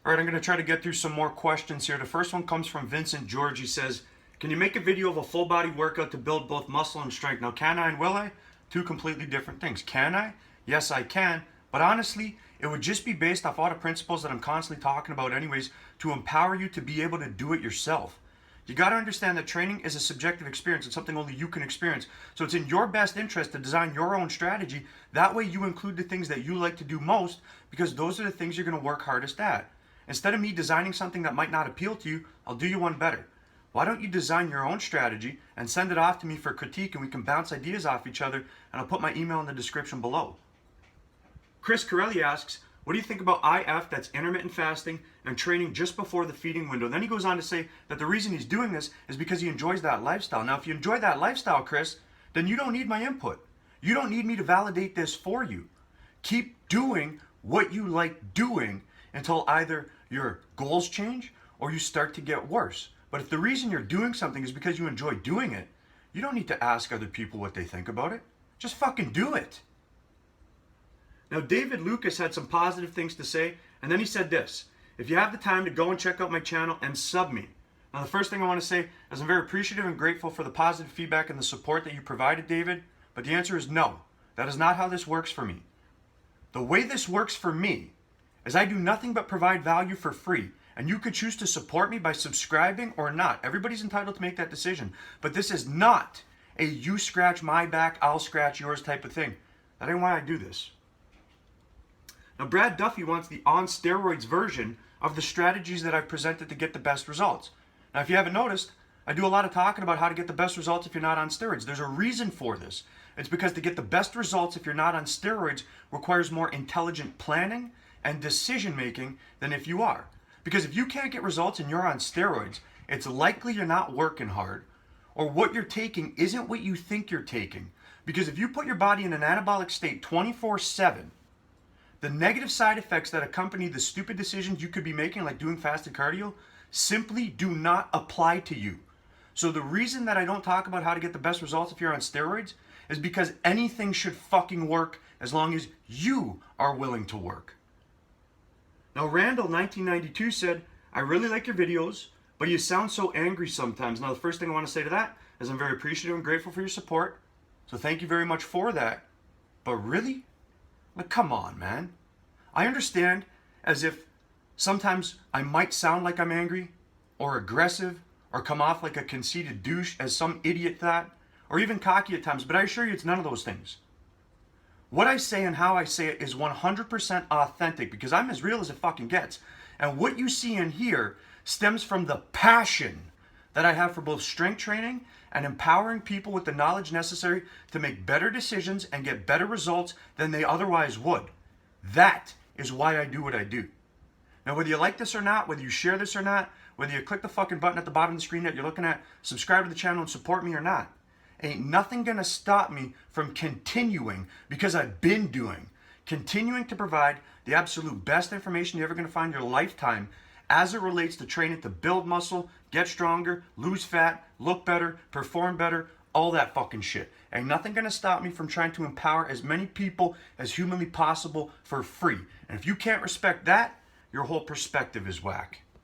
All right, I'm going to try to get through some more questions here. The first one comes from Vincent George. He says, can you make a video of a full body workout to build both muscle and strength? Now, can I and will I? Two completely different things. Can I? Yes, I can. But honestly, it would just be based off all the principles that I'm constantly talking about anyways to empower you to be able to do it yourself. You got to understand that training is a subjective experience. It's something only you can experience. So it's in your best interest to design your own strategy. That way you include the things that you like to do most because those are the things you're going to work hardest at. Instead of me designing something that might not appeal to you, I'll do you one better. Why don't you design your own strategy and send it off to me for critique and we can bounce ideas off each other, and I'll put my email in the description below. Chris Carelli asks, what do you think about IF, that's intermittent fasting, and training just before the feeding window? Then he goes on to say that the reason he's doing this is because he enjoys that lifestyle. Now, if you enjoy that lifestyle, Chris, then you don't need my input. You don't need me to validate this for you. Keep doing what you like doing until either your goals change or you start to get worse. But if the reason you're doing something is because you enjoy doing it, you don't need to ask other people what they think about it. Just fucking do it. Now, David Lucas had some positive things to say, and then he said this: if you have the time to go and check out my channel and sub me. Now, the first thing I want to say is I'm very appreciative and grateful for the positive feedback and the support that you provided, David, but the answer is no. That is not how this works for me. The way this works for me is I do nothing but provide value for free, and you could choose to support me by subscribing or not. Everybody's entitled to make that decision, but this is not a you scratch my back, I'll scratch yours type of thing. That ain't why I do this. Now, Brad Duffy wants the on steroids version of the strategies that I've presented to get the best results. Now, if you haven't noticed, I do a lot of talking about how to get the best results if you're not on steroids. There's a reason for this. It's because to get the best results if you're not on steroids requires more intelligent planning and decision making than if you are. Because if you can't get results and you're on steroids, it's likely you're not working hard, or what you're taking isn't what you think you're taking. Because if you put your body in an anabolic state 24/7, the negative side effects that accompany the stupid decisions you could be making, like doing fasted cardio, simply do not apply to you. So the reason that I don't talk about how to get the best results if you're on steroids is because anything should fucking work as long as you are willing to work. Now, randell1992 said, I really like your videos, but you sound so angry sometimes. Now, the first thing I want to say to that is I'm very appreciative and grateful for your support. So thank you very much for that. But really? Like, come on, man. I understand as if sometimes I might sound like I'm angry or aggressive or come off like a conceited douche as some idiot thought, or even cocky at times, but I assure you it's none of those things. What I say and how I say it is 100% authentic because I'm as real as it fucking gets. And what you see and hear stems from the passion that I have for both strength training and empowering people with the knowledge necessary to make better decisions and get better results than they otherwise would. That is why I do what I do. Now, whether you like this or not, whether you share this or not, whether you click the fucking button at the bottom of the screen that you're looking at, subscribe to the channel and support me or not, ain't nothing gonna stop me from continuing, because I've been continuing to provide the absolute best information you're ever gonna find in your lifetime as it relates to training to build muscle, get stronger, lose fat, look better, perform better, all that fucking shit. Ain't nothing gonna stop me from trying to empower as many people as humanly possible for free. And if you can't respect that, your whole perspective is whack.